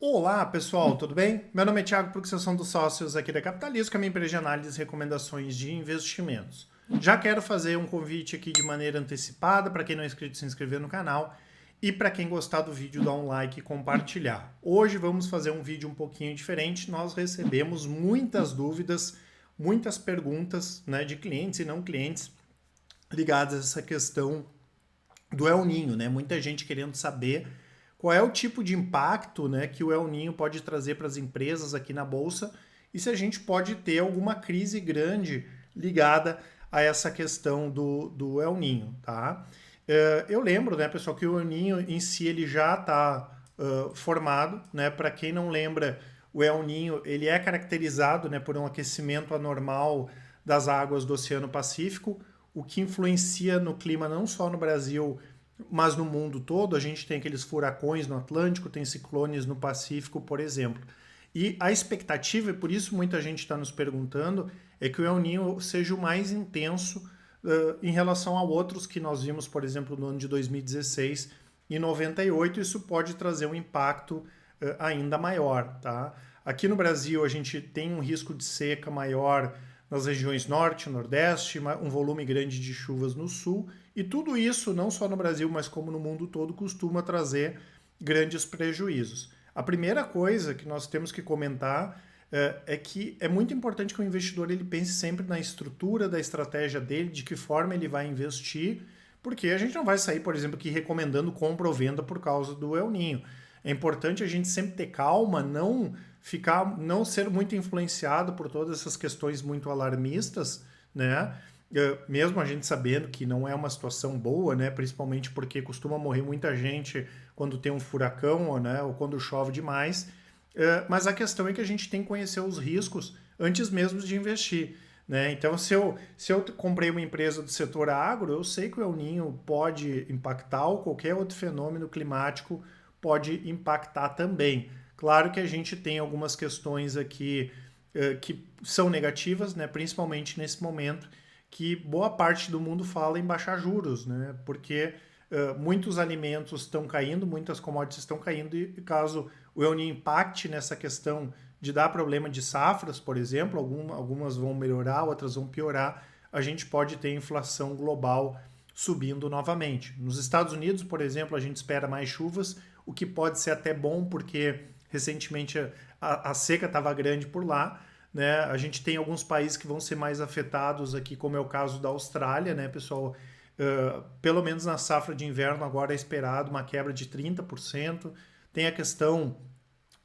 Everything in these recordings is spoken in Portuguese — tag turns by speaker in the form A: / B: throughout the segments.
A: Olá, pessoal, tudo bem? Meu nome é Thiago, Proxação dos Sócios aqui da Capitalismo, que é a minha empresa de análise e recomendações de investimentos. Já quero fazer um convite aqui de maneira antecipada para quem não é inscrito, se inscrever no canal e para quem gostar do vídeo, dar um like e compartilhar. Hoje vamos fazer um vídeo um pouquinho diferente. Nós recebemos muitas dúvidas, muitas perguntas, né, de clientes e não clientes ligadas a essa questão do El Ninho, né? Muita gente querendo saber qual é o tipo de impacto, né, que o El Ninho pode trazer para as empresas aqui na Bolsa e se a gente pode ter alguma crise grande ligada a essa questão do El Ninho, tá? Eu lembro, né, pessoal, que o El Ninho em si ele já está formado, né? Para quem não lembra, o El Ninho ele é caracterizado, né, por um aquecimento anormal das águas do Oceano Pacífico, o que influencia no clima não só no Brasil, mas no mundo todo. A gente tem aqueles furacões no Atlântico, tem ciclones no Pacífico, por exemplo. E a expectativa, e por isso muita gente está nos perguntando, é que o El Niño seja o mais intenso em relação a outros que nós vimos, por exemplo, no ano de 2016 e 98. Isso pode trazer um impacto ainda maior. Tá? Aqui no Brasil, a gente tem um risco de seca maior nas regiões norte, nordeste, um volume grande de chuvas no sul, e tudo isso, não só no Brasil, mas como no mundo todo, costuma trazer grandes prejuízos. A primeira coisa que nós temos que comentar é que é muito importante que o investidor ele pense sempre na estrutura da estratégia dele, de que forma ele vai investir, porque a gente não vai sair, por exemplo, aqui recomendando compra ou venda por causa do El Ninho. É importante a gente sempre ter calma, não ser muito influenciado por todas essas questões muito alarmistas, né? Mesmo a gente sabendo que não é uma situação boa, né? Principalmente porque costuma morrer muita gente quando tem um furacão, né? Ou quando chove demais. Mas a questão é que a gente tem que conhecer os riscos antes mesmo de investir. Né? Então, se eu comprei uma empresa do setor agro, eu sei que o El Ninho pode impactar ou qualquer outro fenômeno climático pode impactar também. Claro que a gente tem algumas questões aqui que são negativas, né? Principalmente nesse momento que boa parte do mundo fala em baixar juros, né? Porque muitos alimentos estão caindo, muitas commodities estão caindo, e caso o El Niño impacte nessa questão de dar problema de safras, por exemplo, algumas vão melhorar, outras vão piorar, a gente pode ter inflação global subindo novamente. Nos Estados Unidos, por exemplo, a gente espera mais chuvas, o que pode ser até bom, porque recentemente a seca estava grande por lá. Né? A gente tem alguns países que vão ser mais afetados aqui, como é o caso da Austrália, né, pessoal? Pelo menos na safra de inverno agora é esperado uma quebra de 30%. Tem a questão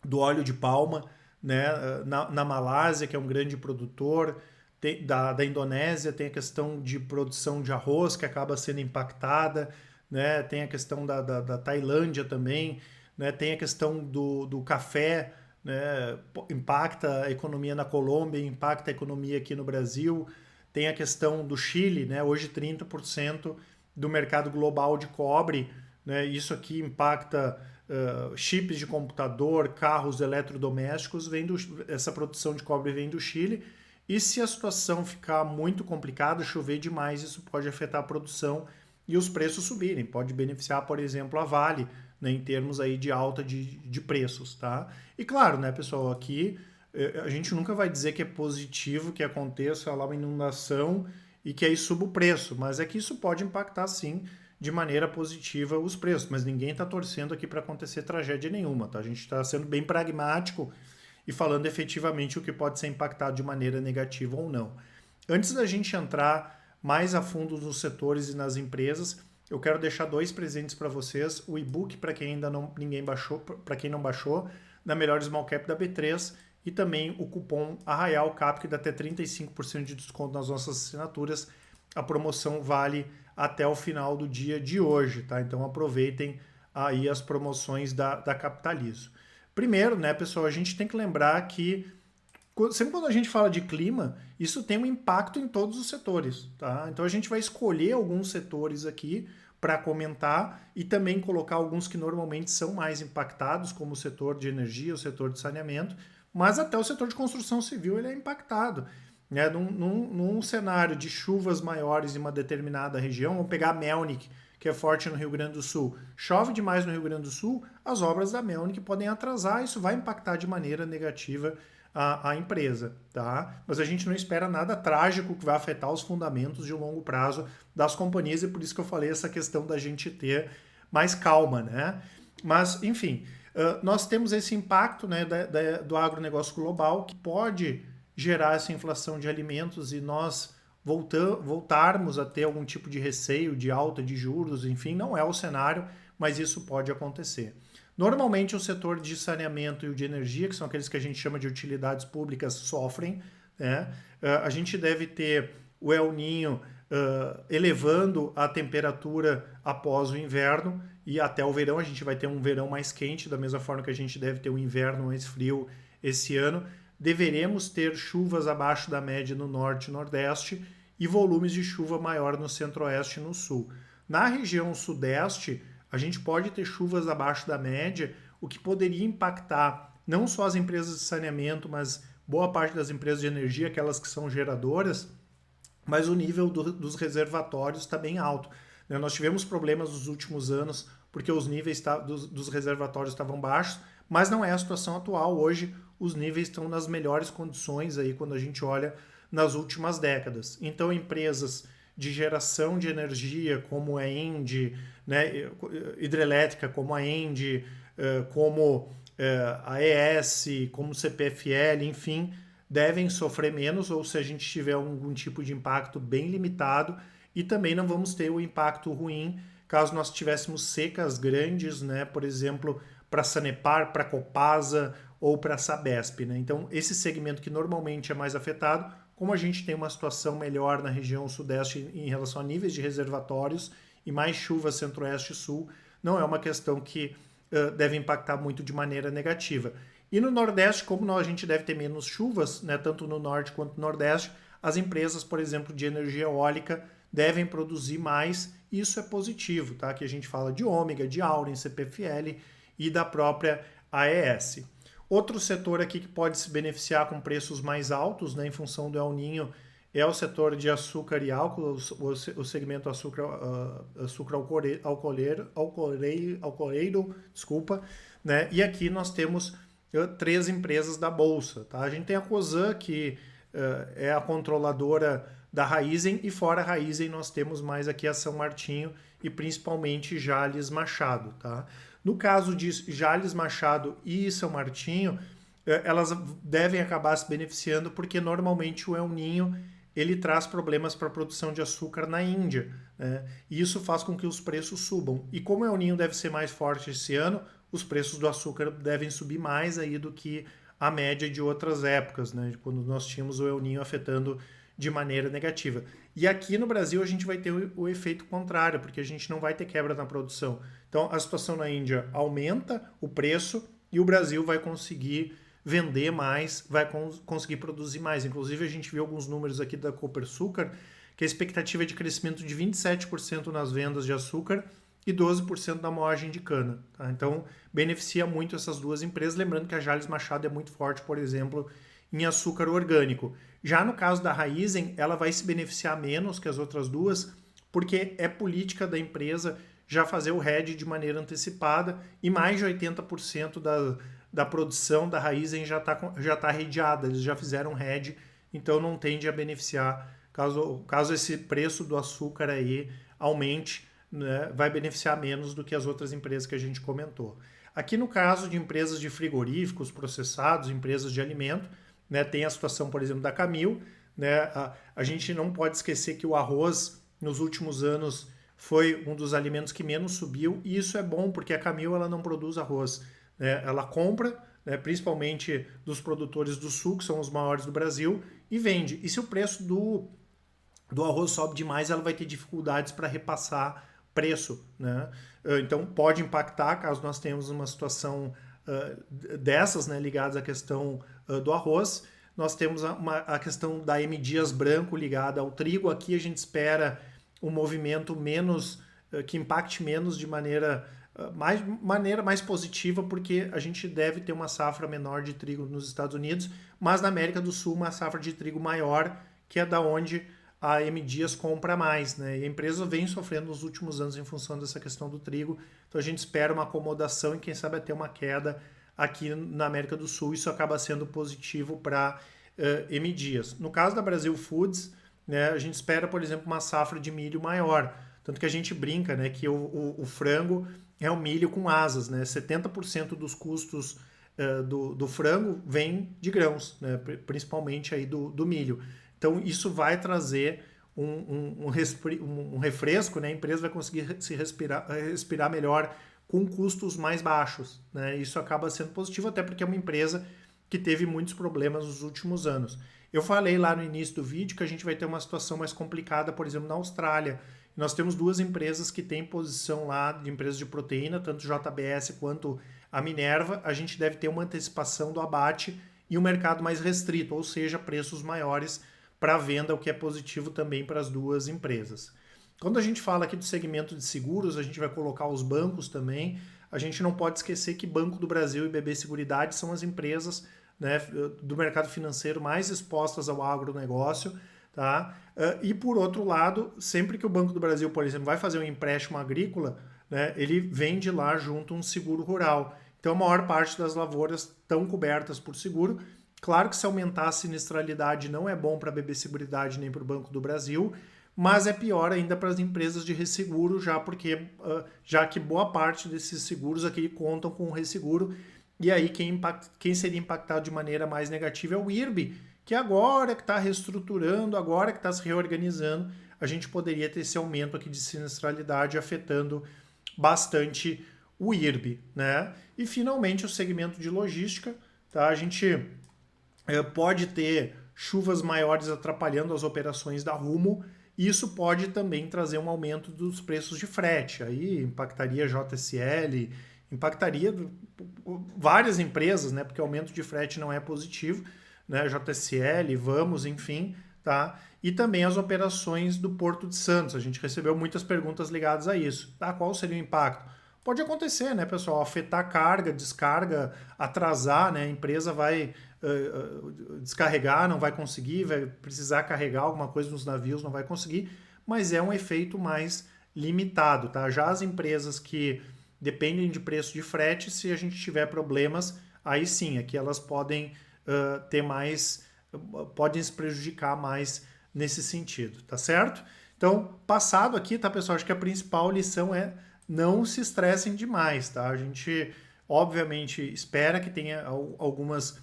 A: do óleo de palma, né, na Malásia, que é um grande produtor, da Indonésia, tem a questão de produção de arroz, que acaba sendo impactada, né, tem a questão da Tailândia também, né, tem a questão do café, né, impacta a economia na Colômbia, impacta a economia aqui no Brasil, tem a questão do Chile, né, hoje 30% do mercado global de cobre, né, isso aqui impacta chips de computador, carros eletrodomésticos, essa produção de cobre vem do Chile. E se a situação ficar muito complicada, chover demais, isso pode afetar a produção e os preços subirem. Pode beneficiar, por exemplo, a Vale, né, em termos aí de alta de preços. Tá? E claro, né, pessoal, aqui a gente nunca vai dizer que é positivo que aconteça lá uma inundação e que aí suba o preço, mas é que isso pode impactar sim de maneira positiva os preços, mas ninguém está torcendo aqui para acontecer tragédia nenhuma, tá? A gente está sendo bem pragmático e falando efetivamente o que pode ser impactado de maneira negativa ou não. Antes da gente entrar mais a fundo nos setores e nas empresas, eu quero deixar dois presentes para vocês: o e-book para quem ainda não ninguém baixou, para quem não baixou, da melhor small cap da B3, e também o cupom ArraialCap, que dá até 35% de desconto nas nossas assinaturas. A promoção vale até o final do dia de hoje, tá? Então aproveitem aí as promoções da Capitalizo. Primeiro, né, pessoal, a gente tem que lembrar que sempre quando a gente fala de clima, isso tem um impacto em todos os setores, tá? Então a gente vai escolher alguns setores aqui para comentar e também colocar alguns que normalmente são mais impactados, como o setor de energia, o setor de saneamento, mas até o setor de construção civil ele é impactado. Né? Num cenário de chuvas maiores em uma determinada região, vamos pegar Melnik, que é forte no Rio Grande do Sul, chove demais no Rio Grande do Sul, as obras da Melnick podem atrasar, isso vai impactar de maneira negativa a empresa, tá? Mas a gente não espera nada trágico que vai afetar os fundamentos de longo prazo das companhias e por isso que eu falei essa questão da gente ter mais calma, né? Mas, enfim, nós temos esse impacto, né, do agronegócio global que pode gerar essa inflação de alimentos e nós voltarmos a ter algum tipo de receio de alta de juros, enfim, não é o cenário, mas isso pode acontecer. Normalmente o setor de saneamento e o de energia, que são aqueles que a gente chama de utilidades públicas, sofrem, né? A gente deve ter o El Niño elevando a temperatura após o inverno e até o verão. A gente vai ter um verão mais quente, da mesma forma que a gente deve ter um inverno mais frio esse ano. Deveremos ter chuvas abaixo da média no norte e nordeste e volumes de chuva maior no centro-oeste e no sul. Na região sudeste, a gente pode ter chuvas abaixo da média, o que poderia impactar não só as empresas de saneamento, mas boa parte das empresas de energia, aquelas que são geradoras, mas o nível dos reservatórios está bem alto. Nós tivemos problemas nos últimos anos porque os níveis dos reservatórios estavam baixos, mas não é a situação atual. Hoje os níveis estão nas melhores condições aí quando a gente olha nas últimas décadas. Então empresas de geração de energia como a ENGIE, né, hidrelétrica como a ENGIE, como a ES, como CPFL, enfim, devem sofrer menos, ou se a gente tiver algum tipo de impacto bem limitado, e também não vamos ter o impacto ruim caso nós tivéssemos secas grandes, né, por exemplo, para Sanepar, para Copasa ou para Sabesp, né? Então, esse segmento que normalmente é mais afetado, como a gente tem uma situação melhor na região sudeste em relação a níveis de reservatórios e mais chuva centro-oeste e sul, não é uma questão que deve impactar muito de maneira negativa. E no Nordeste, como a gente deve ter menos chuvas, né, tanto no Norte quanto no Nordeste, as empresas, por exemplo, de energia eólica devem produzir mais, e isso é positivo, tá? Que a gente fala de Ômega, de Auren, CPFL e da própria AES. Outro setor aqui que pode se beneficiar com preços mais altos, né, em função do El Niño, é o setor de açúcar e álcool, o segmento açúcar alcooleiro, desculpa, né? E aqui nós temos 3 empresas da bolsa, tá? A gente tem a Cosan, que é a controladora da Raízen, e fora a Raízen nós temos mais aqui a São Martinho e principalmente Jalles Machado, tá? No caso de Jalles Machado e São Martinho, elas devem acabar se beneficiando porque normalmente o El Niño ele traz problemas para a produção de açúcar na Índia, né? E isso faz com que os preços subam. E como o El Niño deve ser mais forte esse ano, os preços do açúcar devem subir mais aí do que a média de outras épocas, né? Quando nós tínhamos o El Niño afetando de maneira negativa. E aqui no Brasil a gente vai ter o efeito contrário, porque a gente não vai ter quebra na produção. Então a situação na Índia aumenta o preço e o Brasil vai conseguir vender mais, vai conseguir produzir mais. Inclusive a gente viu alguns números aqui da Copersucar, que a expectativa é de crescimento de 27% nas vendas de açúcar e 12% da moagem de cana. Tá? Então beneficia muito essas duas empresas, lembrando que a Jalles Machado é muito forte, por exemplo, em açúcar orgânico. Já no caso da Raízen, ela vai se beneficiar menos que as outras duas, porque é política da empresa já fazer o hedge de maneira antecipada e mais de 80% da produção da Raízen já tá hedgeada, eles já fizeram hedge, então não tende a beneficiar, caso esse preço do açúcar aí aumente, né, vai beneficiar menos do que as outras empresas que a gente comentou. Aqui no caso de empresas de frigoríficos, processados, empresas de alimento, né, tem a situação, por exemplo, da Camil, né, a gente não pode esquecer que o arroz, nos últimos anos, foi um dos alimentos que menos subiu, e isso é bom, porque a Camil ela não produz arroz, né, ela compra, né, principalmente dos produtores do sul, que são os maiores do Brasil, e vende. E se o preço do arroz sobe demais, ela vai ter dificuldades para repassar preço, né? Então pode impactar caso nós tenhamos uma situação dessas, né, ligadas à questão do arroz. Nós temos a questão da M. Dias Branco ligada ao trigo. Aqui a gente espera um movimento menos, que impacte menos de maneira mais positiva, porque a gente deve ter uma safra menor de trigo nos Estados Unidos, mas na América do Sul uma safra de trigo maior, que é da onde a M. Dias compra mais, né? E a empresa vem sofrendo nos últimos anos em função dessa questão do trigo. Então a gente espera uma acomodação e quem sabe até uma queda aqui na América do Sul. Isso acaba sendo positivo para M. Dias. No caso da Brasil Foods, né, a gente espera, por exemplo, uma safra de milho maior. Tanto que a gente brinca, né, que o frango é um milho com asas, né? 70% dos custos do frango vem de grãos, né? Principalmente aí do milho. Então isso vai trazer um refresco, né? A empresa vai conseguir respirar melhor com custos mais baixos, né? Isso acaba sendo positivo, até porque é uma empresa que teve muitos problemas nos últimos anos. Eu falei lá no início do vídeo que a gente vai ter uma situação mais complicada, por exemplo, na Austrália. Nós temos duas empresas que têm posição lá de empresas de proteína, tanto JBS quanto a Minerva. A gente deve ter uma antecipação do abate e um mercado mais restrito, ou seja, preços maiores para venda, o que é positivo também para as duas empresas. Quando a gente fala aqui do segmento de seguros, a gente vai colocar os bancos também. A gente não pode esquecer que Banco do Brasil e BB Seguridade são as empresas, né, do mercado financeiro mais expostas ao agronegócio. Tá? E por outro lado, sempre que o Banco do Brasil, por exemplo, vai fazer um empréstimo agrícola, né, ele vende lá junto um seguro rural. Então a maior parte das lavouras estão cobertas por seguro. Claro que se aumentar a sinistralidade não é bom para a BB Seguridade nem para o Banco do Brasil, mas é pior ainda para as empresas de resseguro, já que boa parte desses seguros aqui contam com o resseguro. E aí quem seria impactado de maneira mais negativa é o IRB, que agora que está reestruturando, agora que está se reorganizando, a gente poderia ter esse aumento aqui de sinistralidade afetando bastante o IRB, né? E finalmente o segmento de logística, tá? A gente pode ter chuvas maiores atrapalhando as operações da Rumo, e isso pode também trazer um aumento dos preços de frete. Aí impactaria a JSL, impactaria várias empresas, né? Porque o aumento de frete não é positivo, né? JSL, Vamos, enfim, tá? E também as operações do Porto de Santos. A gente recebeu muitas perguntas ligadas a isso. Tá? Qual seria o impacto? Pode acontecer, né, pessoal? Afetar carga, descarga, atrasar, né? A empresa vai descarregar, não vai conseguir, vai precisar carregar alguma coisa nos navios, não vai conseguir, mas é um efeito mais limitado, tá? Já as empresas que dependem de preço de frete, se a gente tiver problemas, aí sim, aqui elas podem ter mais, podem se prejudicar mais nesse sentido, tá certo? Então, passado aqui, tá, pessoal? Acho que a principal lição é não se estressem demais, tá? A gente, obviamente, espera que tenha algumas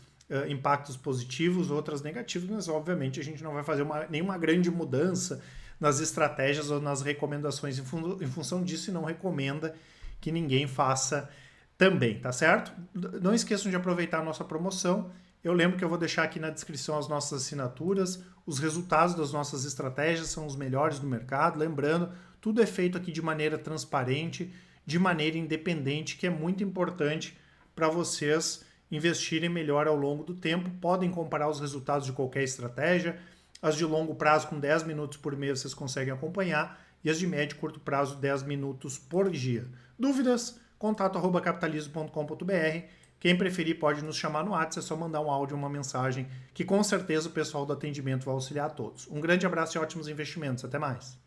A: impactos positivos, outras negativos, mas, obviamente, a gente não vai fazer nenhuma grande mudança nas estratégias ou nas recomendações em função disso e não recomenda que ninguém faça também, tá certo? Não esqueçam de aproveitar a nossa promoção. Eu lembro que eu vou deixar aqui na descrição as nossas assinaturas, os resultados das nossas estratégias são os melhores do mercado. Lembrando, tudo é feito aqui de maneira transparente, de maneira independente, que é muito importante para vocês investirem melhor ao longo do tempo. Podem comparar os resultados de qualquer estratégia. As de longo prazo, com 10 minutos por mês, vocês conseguem acompanhar. E as de médio e curto prazo, 10 minutos por dia. Dúvidas? contato@capitalismo.com.br. Quem preferir pode nos chamar no WhatsApp, é só mandar um áudio ou uma mensagem, que com certeza o pessoal do atendimento vai auxiliar a todos. Um grande abraço e ótimos investimentos. Até mais.